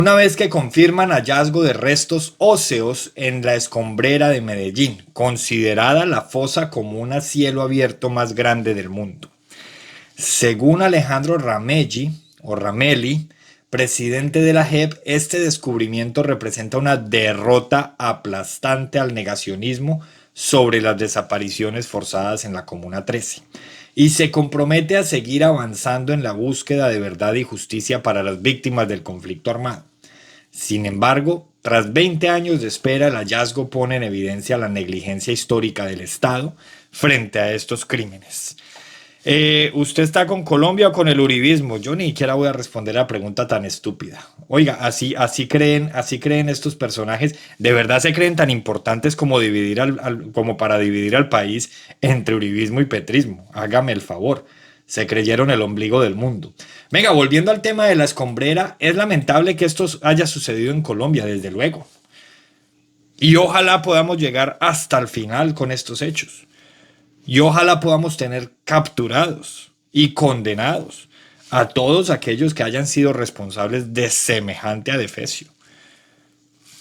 Una vez que confirman hallazgo de restos óseos en la Escombrera de Medellín, considerada la fosa común a cielo abierto más grande del mundo. Según Alejandro Ramelli, o Ramelli, presidente de la JEP, este descubrimiento representa una derrota aplastante al negacionismo sobre las desapariciones forzadas en la Comuna 13 y se compromete a seguir avanzando en la búsqueda de verdad y justicia para las víctimas del conflicto armado. Sin embargo, tras 20 años de espera, el hallazgo pone en evidencia la negligencia histórica del Estado frente a estos crímenes. ¿Usted está con Colombia o con el uribismo? Yo ni siquiera voy a responder a la pregunta tan estúpida. Oiga, así creen estos personajes. ¿De verdad se creen tan importantes como como para dividir al país entre uribismo y petrismo? Hágame el favor. Se creyeron el ombligo del mundo. Venga, volviendo al tema de la escombrera, es lamentable que esto haya sucedido en Colombia, desde luego. Y ojalá podamos llegar hasta el final con estos hechos. Y ojalá podamos tener capturados y condenados a todos aquellos que hayan sido responsables de semejante adefesio.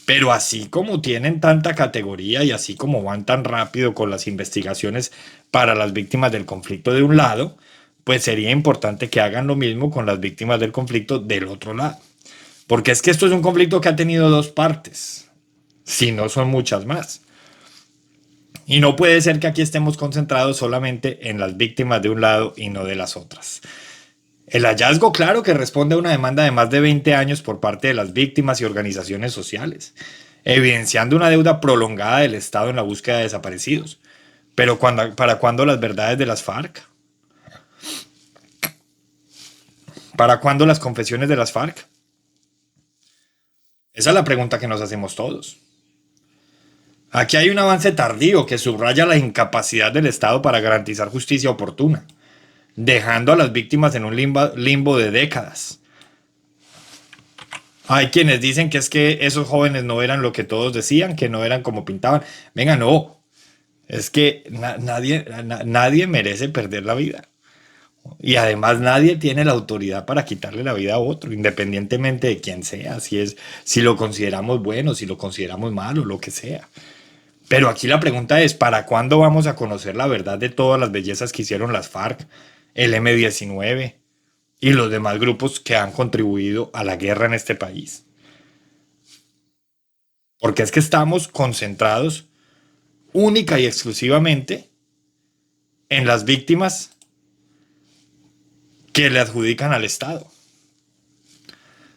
Pero así como tienen tanta categoría y así como van tan rápido con las investigaciones para las víctimas del conflicto de un lado, pues sería importante que hagan lo mismo con las víctimas del conflicto del otro lado. Porque es que esto es un conflicto que ha tenido dos partes, si no son muchas más. Y no puede ser que aquí estemos concentrados solamente en las víctimas de un lado y no de las otras. El hallazgo, claro, que responde a una demanda de más de 20 años por parte de las víctimas y organizaciones sociales, evidenciando una deuda prolongada del Estado en la búsqueda de desaparecidos. Pero ¿para cuándo las verdades de las FARC? ¿Para cuándo las confesiones de las FARC? Esa es la pregunta que nos hacemos todos. Aquí hay un avance tardío que subraya la incapacidad del Estado para garantizar justicia oportuna, dejando a las víctimas en un limbo de décadas. Hay quienes dicen que es que esos jóvenes no eran lo que todos decían, que no eran como pintaban. Venga, no. Es que nadie merece perder la vida. Y además nadie tiene la autoridad para quitarle la vida a otro, independientemente de quién sea, si lo consideramos bueno, si lo consideramos malo, lo que sea. Pero aquí la pregunta es, ¿para cuándo vamos a conocer la verdad de todas las bellezas que hicieron las FARC, el M-19 y los demás grupos que han contribuido a la guerra en este país? Porque es que estamos concentrados única y exclusivamente en las víctimas que le adjudican al Estado.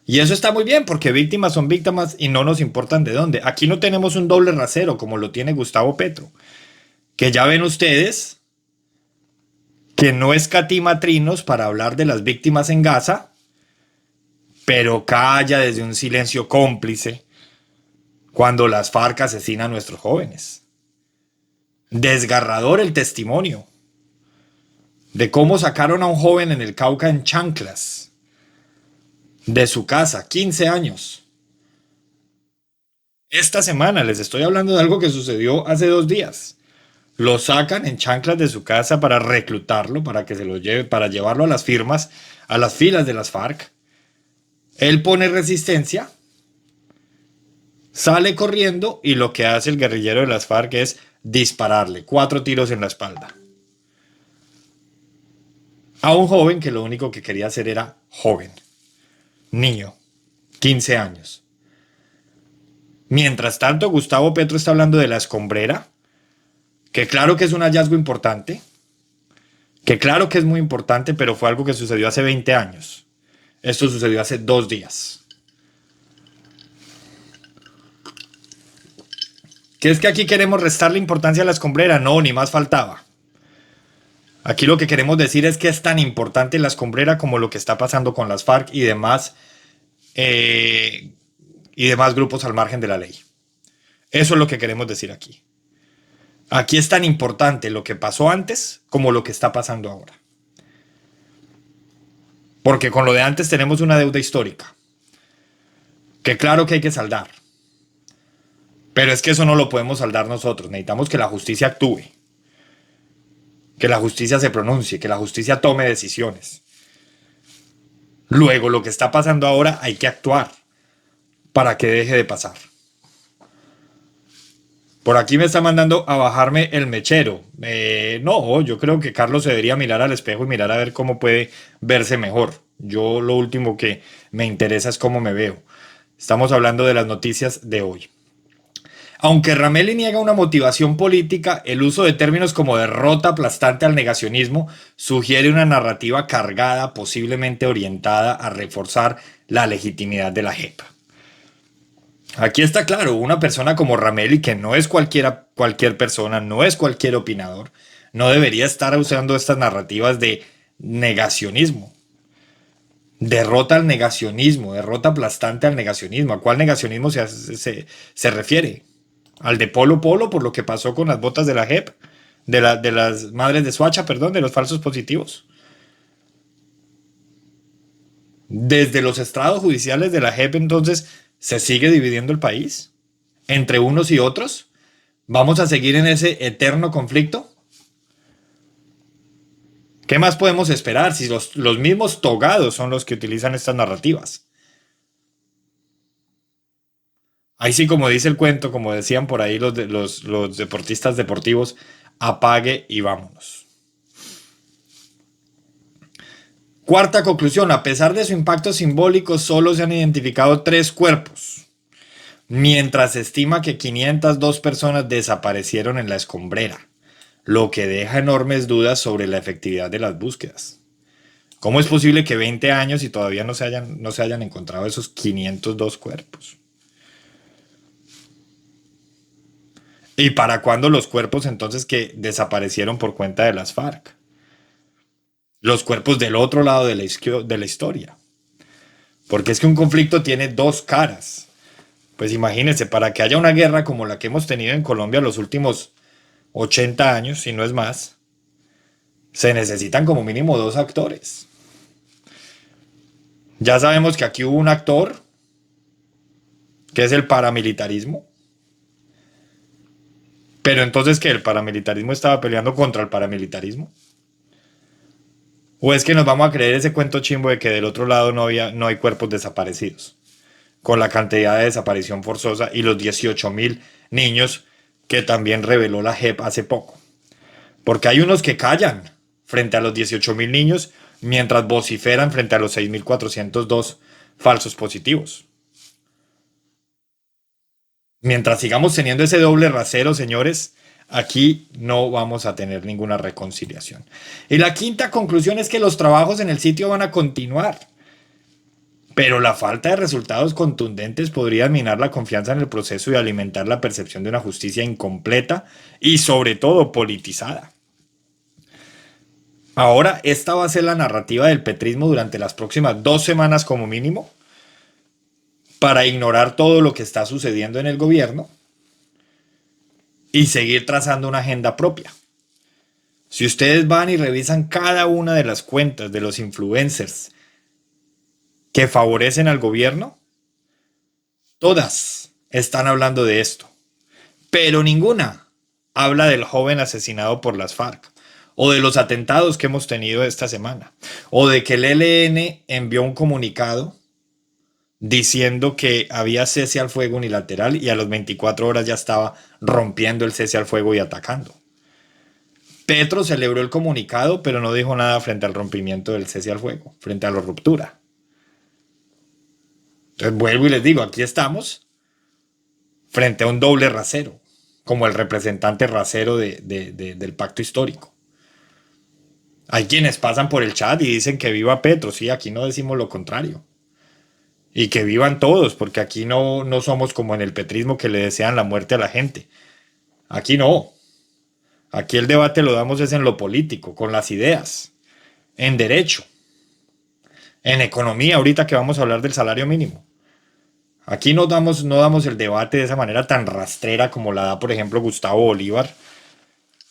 Y eso está muy bien, porque víctimas son víctimas y no nos importan de dónde. Aquí no tenemos un doble rasero como lo tiene Gustavo Petro, que ya ven ustedes que no escatima trinos para hablar de las víctimas en Gaza, pero calla desde un silencio cómplice cuando las FARC asesinan a nuestros jóvenes. Desgarrador el testimonio de cómo sacaron a un joven en el Cauca en chanclas de su casa, 15 años. Esta semana les estoy hablando de algo que sucedió hace 2 días. Lo sacan en chanclas de su casa para reclutarlo, para que se lo lleve, para llevarlo a las firmas, a las filas de las FARC. Él pone resistencia, sale corriendo y lo que hace el guerrillero de las FARC es dispararle 4 tiros en la espalda a un joven que lo único que quería hacer era joven, niño, 15 años. Mientras tanto, Gustavo Petro está hablando de la escombrera, que claro que es un hallazgo importante, que claro que es muy importante, pero fue algo que sucedió hace 20 años. Esto sucedió hace 2 días. ¿Qué es que aquí queremos restarle importancia a la escombrera? No, ni más faltaba. Aquí lo que queremos decir es que es tan importante la escombrera como lo que está pasando con las FARC y demás grupos al margen de la ley. Eso es lo que queremos decir aquí. Aquí es tan importante lo que pasó antes como lo que está pasando ahora. Porque con lo de antes tenemos una deuda histórica, que claro que hay que saldar. Pero es que eso no lo podemos saldar nosotros. Necesitamos que la justicia actúe, que la justicia se pronuncie, que la justicia tome decisiones. Luego, lo que está pasando ahora hay que actuar. para que deje de pasar. Por aquí me está mandando a bajarme el mechero. No, yo creo que Carlos se debería mirar al espejo y mirar a ver cómo puede verse mejor. Yo lo último que me interesa es cómo me veo. Estamos hablando de las noticias de hoy. Aunque Ramelli niega una motivación política, el uso de términos como derrota aplastante al negacionismo sugiere una narrativa cargada, posiblemente orientada a reforzar la legitimidad de la JEP. Aquí está claro, una persona como Ramelli, que no es cualquier persona, no es cualquier opinador, no debería estar usando estas narrativas de negacionismo. Derrota al negacionismo, derrota aplastante al negacionismo. ¿A cuál negacionismo se refiere? ¿Al de Polo Polo por lo que pasó con las botas de la JEP? De las madres de Suacha, perdón, de los falsos positivos. Desde los estrados judiciales de la JEP, entonces, ¿se sigue dividiendo el país entre unos y otros? ¿Vamos a seguir en ese eterno conflicto? ¿Qué más podemos esperar si los mismos togados son los que utilizan estas narrativas? Ahí sí, como dice el cuento, como decían por ahí los deportistas deportivos, apague y vámonos. Cuarta conclusión, a pesar de su impacto simbólico, solo se han identificado 3 cuerpos, mientras se estima que 502 personas desaparecieron en la escombrera, lo que deja enormes dudas sobre la efectividad de las búsquedas. ¿Cómo es posible que 20 años y todavía no se hayan encontrado esos 502 cuerpos? ¿Y para cuándo los cuerpos entonces que desaparecieron por cuenta de las FARC? Los cuerpos del otro lado de la historia. Porque es que un conflicto tiene 2 caras. Pues imagínense, para que haya una guerra como la que hemos tenido en Colombia los últimos 80 años, si no es más, se necesitan como mínimo 2 actores. Ya sabemos que aquí hubo un actor, que es el paramilitarismo. Pero entonces, ¿que el paramilitarismo estaba peleando contra el paramilitarismo? ¿O es que nos vamos a creer ese cuento chimbo de que del otro lado no hay cuerpos desaparecidos? Con la cantidad de desaparición forzosa y los 18.000 niños que también reveló la JEP hace poco. Porque hay unos que callan frente a los 18.000 niños mientras vociferan frente a los 6.402 falsos positivos. Mientras sigamos teniendo ese doble rasero, señores, aquí no vamos a tener ninguna reconciliación. Y la quinta conclusión es que los trabajos en el sitio van a continuar. Pero la falta de resultados contundentes podría minar la confianza en el proceso y alimentar la percepción de una justicia incompleta y sobre todo politizada. Ahora, esta va a ser la narrativa del petrismo durante las próximas 2 semanas como mínimo, para ignorar todo lo que está sucediendo en el gobierno y seguir trazando una agenda propia. Si ustedes van y revisan cada una de las cuentas de los influencers que favorecen al gobierno, todas están hablando de esto, pero ninguna habla del joven asesinado por las FARC, o de los atentados que hemos tenido esta semana, o de que el ELN envió un comunicado diciendo que había cese al fuego unilateral y a las 24 horas ya estaba rompiendo el cese al fuego y atacando. Petro celebró el comunicado, pero no dijo nada frente al rompimiento del cese al fuego, frente a la ruptura. Entonces vuelvo y les digo, aquí estamos frente a un doble rasero, como el representante rasero del pacto histórico. Hay quienes pasan por el chat y dicen que viva Petro, sí, aquí no decimos lo contrario. Y que vivan todos, porque aquí no somos como en el petrismo que le desean la muerte a la gente. Aquí no. Aquí el debate lo damos es en lo político, con las ideas, en derecho, en economía, ahorita que vamos a hablar del salario mínimo. Aquí no damos el debate de esa manera tan rastrera como la da, por ejemplo, Gustavo Bolívar,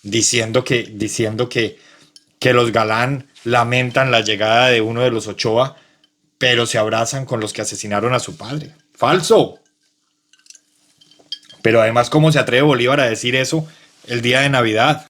diciendo que los Galán lamentan la llegada de uno de los Ochoa, pero se abrazan con los que asesinaron a su padre. ¡Falso! Pero además, ¿cómo se atreve Bolívar a decir eso el día de Navidad?